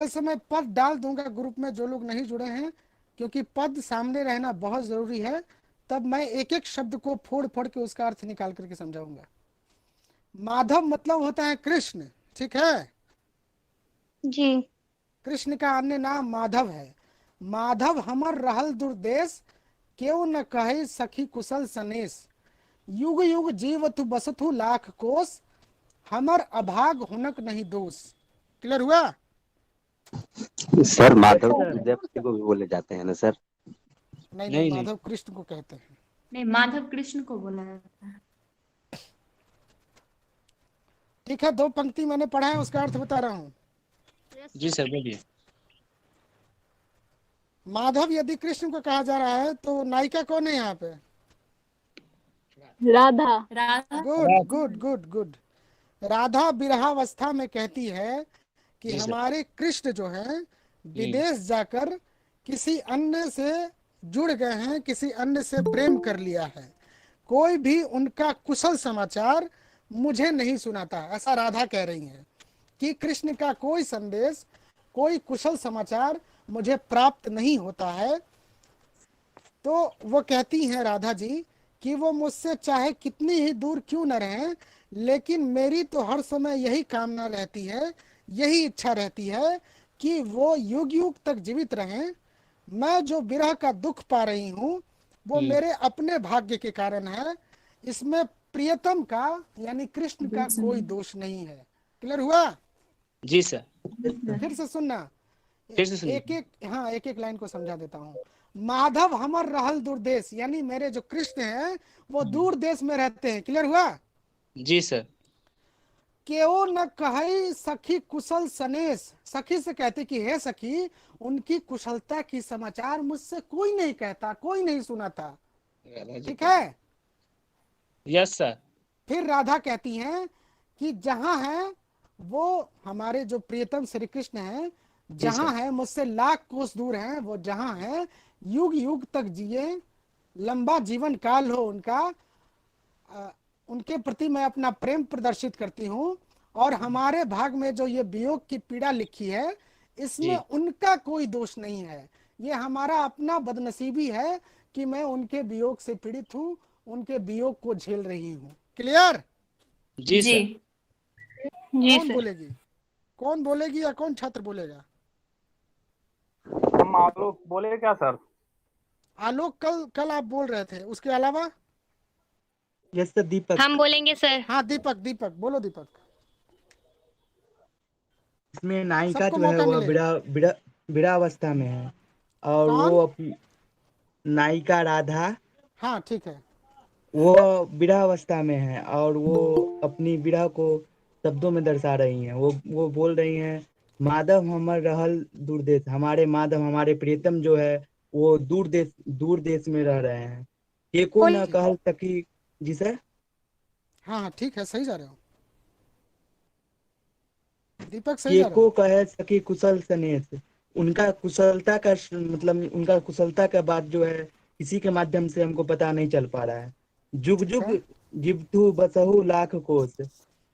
से मैं पद डाल दूंगा ग्रुप में जो लोग नहीं जुड़े हैं, क्योंकि पद सामने रहना बहुत जरूरी है। तब मैं एक एक शब्द को फोड़ फोड़ के उसका अर्थ निकाल करके समझाऊंगा। माधव मतलब होता है कृष्ण, ठीक है। जी। कृष्ण का अन्य नाम माधव है। माधव हमर रहल दुर्देश, क्यों न कहे सखी कुशल सनेश। युग युग जीवतु बसतु लाख कोस, हमर अभाग हुनक नहीं दोष। क्लियर हुआ? सर माधव सर विद्यापति को भी बोले जाते हैं ना सर? नहीं नहीं, नहीं नहीं माधव कृष्ण को कहते हैं। नहीं, माधव कृष्ण को बोला जाता है। ठीक है, दो पंक्ति मैंने पढ़ा है, उसका अर्थ बता रहा हूँ। जी सर बोलिए। माधव यदि कृष्ण को कहा जा रहा है तो नायिका कौन है यहाँ पे? Radha. Radha. Good good good good. Radha विरहावस्था में कहती है कि जी सर। हमारे कृष्ण जो है जी विदेश जाकर किसी अन्य से जुड़ गए हैं, किसी अन्य से प्रेम कर लिया है। कोई भी उनका कुशल समाचार मुझे नहीं सुनाता, ऐसा राधा कह रही हैं कि कृष्ण का कोई संदेश, कोई कुशल समाचार मुझे प्राप्त नहीं होता है। तो वो कहती हैं राधा जी कि वो मुझसे चाहे कितनी ही दूर क्यों न रहें, लेकिन मेरी तो हर समय यही कामना रहती है, यही इच्छा रहती है कि वो युग युग तक जीवित रहें। मैं जो विरह का दुख पा रही हूँ वो मेरे अपने भाग्य के कारण है, इसमें प्रियतम का यानी कृष्ण का कोई दोष नहीं है। क्लियर हुआ? जी सर। फिर से सुनना, फिर से सुनिए। एक एक, हाँ एक एक लाइन को समझा देता हूँ। माधव हमर रहल दूरदेश, यानी मेरे जो कृष्ण हैं वो दूर देश में रहते हैं। क्लियर हुआ? जी सर। केओ न कहे सखी कुशल सनेश, सखी से कहते कि हे सखी, उनकी कुशलता की समाचार मुझसे कोई नहीं कहता, कोई नहीं सुनाता। ठीक है। Yes sir. फिर राधा कहती हैं कि जहां है वो हमारे जो प्रियतम श्री कृष्ण हैं, जहां है मुझसे लाख कोस दूर हैं, वो जहां है युग युग तक जिए, लंबा जीवन काल हो उनका, उनके प्रति मैं अपना प्रेम प्रदर्शित करती हूँ। और हमारे भाग में जो ये वियोग की पीड़ा लिखी है, इसमें जी उनका कोई दोष नहीं है। ये हमारा अपना बदनसीबी है कि मैं उनके वियोग से पीड़ित हूँ, उनके वियोग को झेल रही हूँ। क्लियर? जी जी। सर। जी कौन सर। बोलेगी? कौन बोलेगी या कौन छात्र बोलेगा? हम आलोक बोले क्या सर? आलोक कल कल आप बोल रहे थे, उसके अलावा? यस सर, दीपक। हम बोलेंगे सर। हाँ दीपक, दीपक बोलो दीपक। इसमें नायिका सबको जो है मौका वह मिलेगा। विरावस्था में है, और वो कौन? नायिका राधा, हाँ ठीक है। वो विरहावस्था में है, और वो अपनी विरह को शब्दों में दर्शा रही हैं। वो बोल रही हैं, माधव हमर रहल दूर देश, हमारे माधव, हमारे प्रियतम जो है वो दूर देश में रह रहे हैं। एको कोई न ठीक है, कहल सकी। जी सर। हाँ हाँ ठीक है, सही जा रहे हो दीपक, सही जा रहे एको हो। कहे सकी कुशल सनेश। उनका कुशलता का मतलब उनका कुशलता का बात जो है किसी के माध्यम से हमको पता नहीं चल पा रहा है। जुग ठीक जुग है। जीवतु बसहु लाख कोस।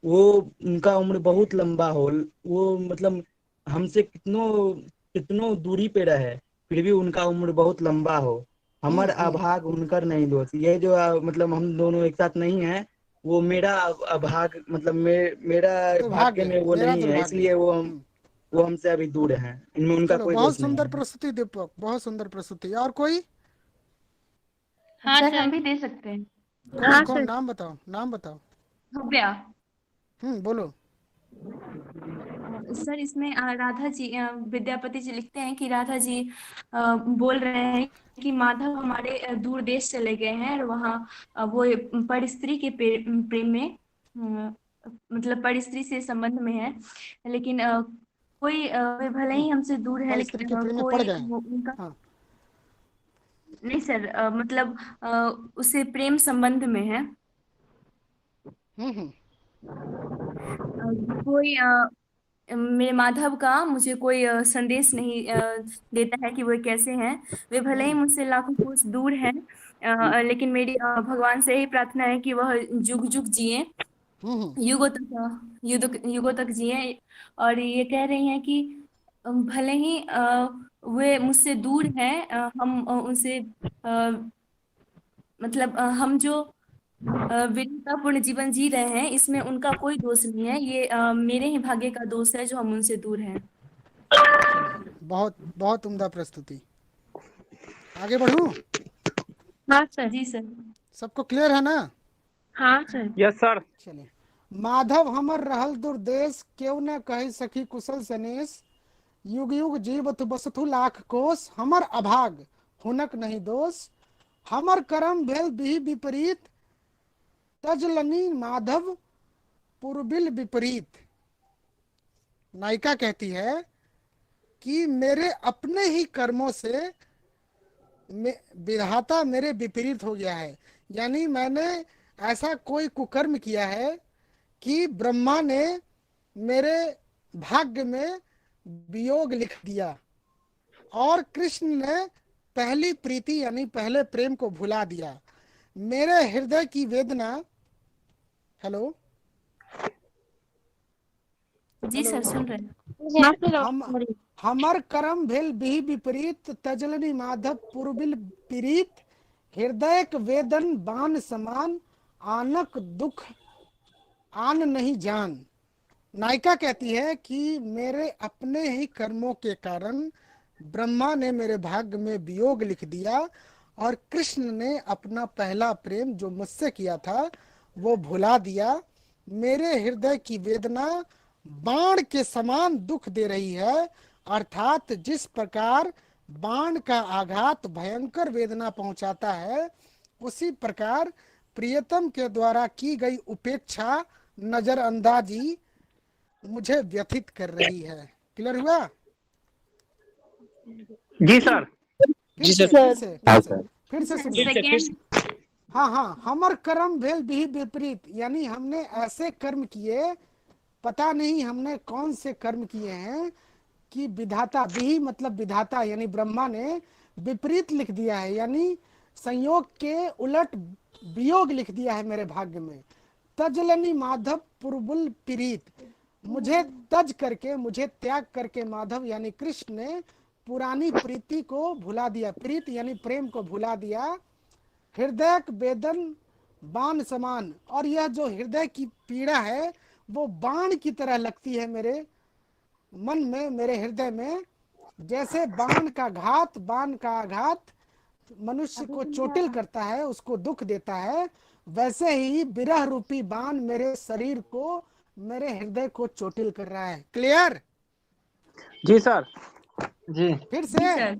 वो उनका उम्र बहुत लंबा हो, वो मतलब हमसे कितनो दूरी पे रहे, फिर भी उनका उम्र बहुत लंबा हो। हमर हम्म। अभाग उनकर नहीं दोष। ये जो मतलब हम दोनों एक साथ नहीं है, वो मेरा अभाग मतलब मेरा भाग्य दुर्भाग्य, में वो मेरा नहीं है, दुर्भाग्य। इसलिए वो हमसे अभी दूर है। इनमें उनका चलो, कोई बहुत दोष नहीं सुंदर है। प्रस्तुति दीपक, बहुत सुंदर प्रस्तुति। और कोई? हाँ सर, हम सर। भी दे सकते हैं। कौन हाँ कौन, सर। नाम बताओ, नाम बताओ। भव्या। बोलो। सर, इसमें राधा जी, विद्यापति जी लिखते हैं कि राधा जी बोल रहे हैं कि माधव हमारे दूर देश चले गए हैं, और वहाँ वो परस्त्री के प्रेम में, मतलब परस्त्री से संबंध में है। लेकिन कोई वे भले ही हमसे दूर है, पर स्त्री लेकिन के प्रेम में पड़ कोई गए। उनका हाँ। नहीं सर, मतलब उससे प्रेम संबंध में है। हम्म। कोई मेरे माधव का मुझे कोई संदेश नहीं देता है कि वो कैसे हैं। वे भले ही हम्म मुझसे लाखों कोस दूर हैं, लेकिन मेरी भगवान से यही प्रार्थना है कि वह जुग जुग जिए, हम्म। युगों तक, युगों तक जिए। और ये कह रही हैं कि भले ही वे मुझसे दूर हैं, हम उनसे मतलब हम जो विरलतापूर्ण जीवन जी रहे हैं, इसमें उनका कोई दोष नहीं है। ये मेरे ही भाग्य का दोष है जो हम उनसे दूर हैं। चलिए, बहुत बहुत उम्दा प्रस्तुति। आगे बढ़ूं? हाँ सर। जी सर। सबको क्लियर है ना? हाँ सर। Yes sir. चलिए। माधव हमर रहल दुर्देश, केउ न कहि सखी कुशल सनेश। युग युग जीवत बसथु लाख कोस, हमर अभाग हुनक नहीं दोष। हमर कर्म भेल बिहि विपरीत, तजलनी माधव पूर्बिल विपरीत। नायिका कहती है कि मेरे अपने ही कर्मों से विधाता मेरे विपरीत हो गया है, यानी मैंने ऐसा कोई कुकर्म किया है कि ब्रह्मा ने मेरे भाग्य में वियोग लिख दिया और कृष्ण ने पहली प्रीति यानी पहले प्रेम को भुला दिया। मेरे हृदय की वेदना, हेलो जी सर, सुन रहे हैं। हाँ सर। हम हमर कर्म भेल बिहि विपरीत, तजलनी माधव पूर्बिल पीड़ित। हृदय वेदन बान समान, आनक दुख आन नहीं जान। नायिका कहती है कि मेरे अपने ही कर्मों के कारण ब्रह्मा ने मेरे भाग्य में वियोग लिख दिया और कृष्ण ने अपना पहला प्रेम जो मुझसे किया था वो भुला दिया। मेरे हृदय की वेदना बाण के समान दुख दे रही है, अर्थात जिस प्रकार बाण का आघात भयंकर वेदना पहुंचाता है, उसी प्रकार प्रियतम के द्वारा की गई उपेक्षा, नजरअंदाजी मुझे व्यथित कर रही है। क्लियर हुआ? जी सर। फिर जी से सर। फिर से हाँ सर। फिर से सुनिए। सेकेंड। हाँ हाँ, हमर कर्म भेल बिहि विपरीत, यानी हमने ऐसे कर्म किए, पता नहीं हमने कौन से कर्म किए हैं कि विधाता, बिहि मतलब विधाता यानी ब्रह्मा ने विपरीत लिख दिया है, यानी संयोग के उलट वियोग लिख दिया है मेरे भाग्य में। तजलनी माधव पूर्बुल पीड़ित, मुझे तज करके, मुझे त्याग करके माधव यानी कृष्ण ने पुरानी प्रीति को भुला दिया। प्रीत यानी प्रेम को भुला दिया। हृदय वेदन बाण समान, और यह जो हृदय की पीड़ा है वो बाण की तरह लगती है मेरे मन में, मेरे हृदय में। जैसे बाण का आघात मनुष्य को चोटिल करता है, उसको दुख देता है, वैसे ही विरह रूपी बाण मेरे शरीर को, मेरे हृदय को चोटिल कर रहा है। क्लियर? जी सर। जी। फिर जी से सर।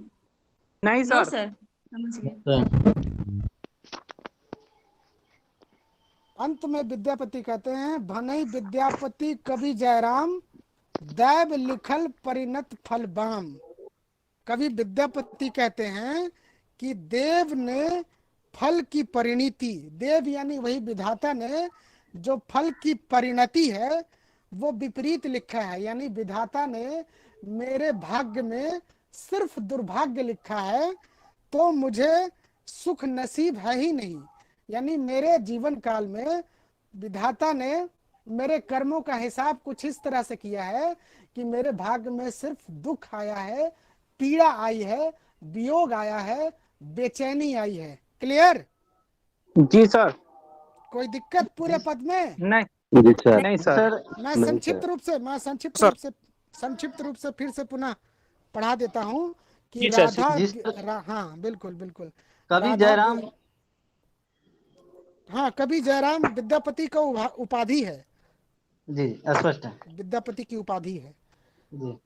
नहीं नो सर। सर, समझ गए। अंत में विद्यापति कहते हैं, भनई विद्यापति कवि जयराम, दैव लिखल परिणत फल बाम। कवि विद्यापति कहते हैं कि देव ने फल की परिणति, देव यानी वही विधाता ने जो फल की परिणति है वो विपरीत लिखा है, यानी विधाता ने मेरे भाग्य में सिर्फ दुर्भाग्य लिखा है, तो मुझे सुख नसीब है ही नहीं। यानी मेरे जीवन काल में विधाता ने मेरे कर्मों का हिसाब कुछ इस तरह से किया है कि मेरे भाग्य में सिर्फ दुख आया है, पीड़ा आई है, वियोग आया है, बेचैनी आई है। क्लियर? जी सर। कोई दिक्कत पूरे पद में? नहीं। जी सर। नहीं सर। मैं नहीं संक्षिप्त सर। रूप से संक्षिप्त रूप से फिर से पुनः पढ़ा देता हूँ कि जी सर। राधा हाँ बिल्कुल बिल्कुल। कवि राधा जयराम। हाँ, कवि जयराम विद्यापति का उपाधि है, जी स्पष्ट है। विद्यापति की उपाधि है। जी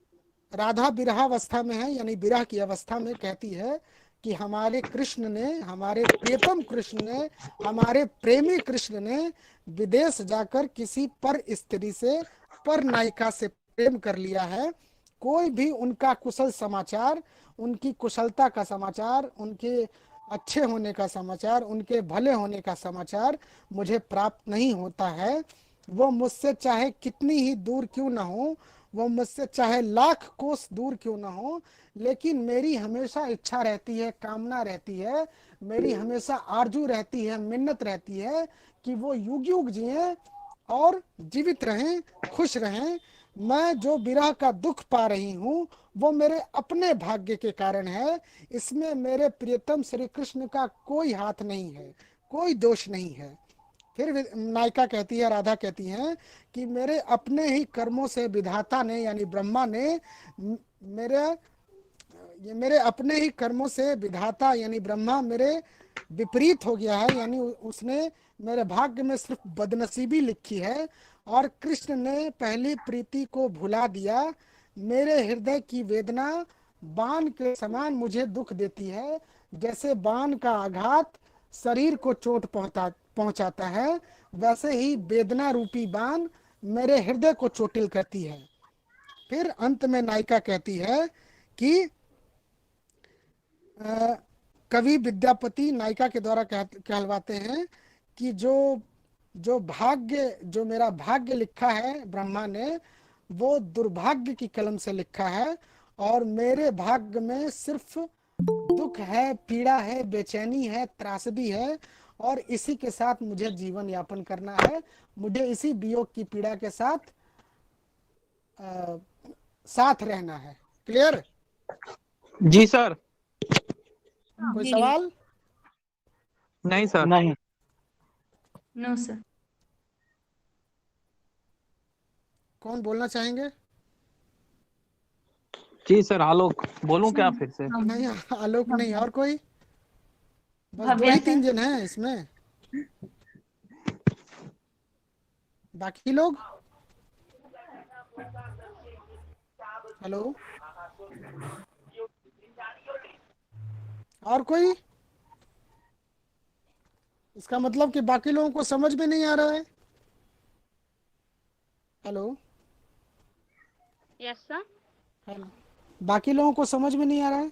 राधा विरहावस्था में है, यानी विरह की अवस्था में कहती है कि हमारे कृष्ण ने, हमारे प्रियतम कृष्ण ने, हमारे प्रेमी कृष्ण ने विदेश जाकर किसी पर स्त्री से, पर नायिका से प्रेम कर लिया है। कोई भी उनका कुशल समाचार, उनकी कुशलता का समाचार, उनके अच्छे होने का समाचार, उनके भले होने का समाचार मुझे प्राप्त नहीं होता है। वो मुझसे चाहे कितनी ही दूर क्यों ना हो, वो मुझसे चाहे लाख कोस दूर क्यों ना हो, लेकिन मेरी हमेशा इच्छा रहती है, कामना रहती है, मेरी हमेशा आरजू रहती है, मिन्नत रहती है कि वो युग युग जिए और जीवित रहें, खुश रहें। मैं जो विरह का दुख पा रही हूँ वो मेरे अपने भाग्य के कारण है। इसमें मेरे प्रियतम श्री कृष्ण का कोई हाथ नहीं है, कोई दोष नहीं है। फिर नायिका कहती है, राधा कहती है कि मेरे अपने ही कर्मों से विधाता ने यानी ब्रह्मा ने मेरे अपने ही कर्मों से विधाता यानी ब्रह्मा मेरे विपरीत हो गया है, यानी उसने मेरे भाग्य में सिर्फ बदनसीबी लिखी है और कृष्ण ने पहली प्रीति को भुला दिया। मेरे हृदय की वेदना बाण के समान मुझे दुख देती है। जैसे बाण का आघात शरीर को चोट पहुंचाता है, वैसे ही वेदना रूपी बाण मेरे हृदय को चोटिल करती है। फिर अंत में नायिका कहती है कि कवि विद्यापति नायिका के द्वारा कहलवाते हैं कि जो मेरा भाग्य लिखा है ब्रह्मा ने, वो दुर्भाग्य की कलम से लिखा है और मेरे भाग्य में सिर्फ दुख है, पीड़ा है, बेचैनी है, त्रासदी है और इसी के साथ मुझे जीवन यापन करना है। मुझे इसी वियोग की पीड़ा के साथ साथ रहना है। क्लियर? जी सर। कोई जी। सवाल? नहीं सर। नहीं। No sir. कौन बोलना चाहेंगे? जी सर, आलोक बोलूं क्या फिर से? नहीं, आलोक नहीं, और कोई? बस दो भव्या ही सर। 3 जन हैं इसमें, बाकी लोग? हेलो, और कोई? इसका मतलब कि बाकी लोगों को समझ में नहीं आ रहा है। Hello, yes sir. हेलो, बाकी लोगों को समझ में नहीं आ रहा है।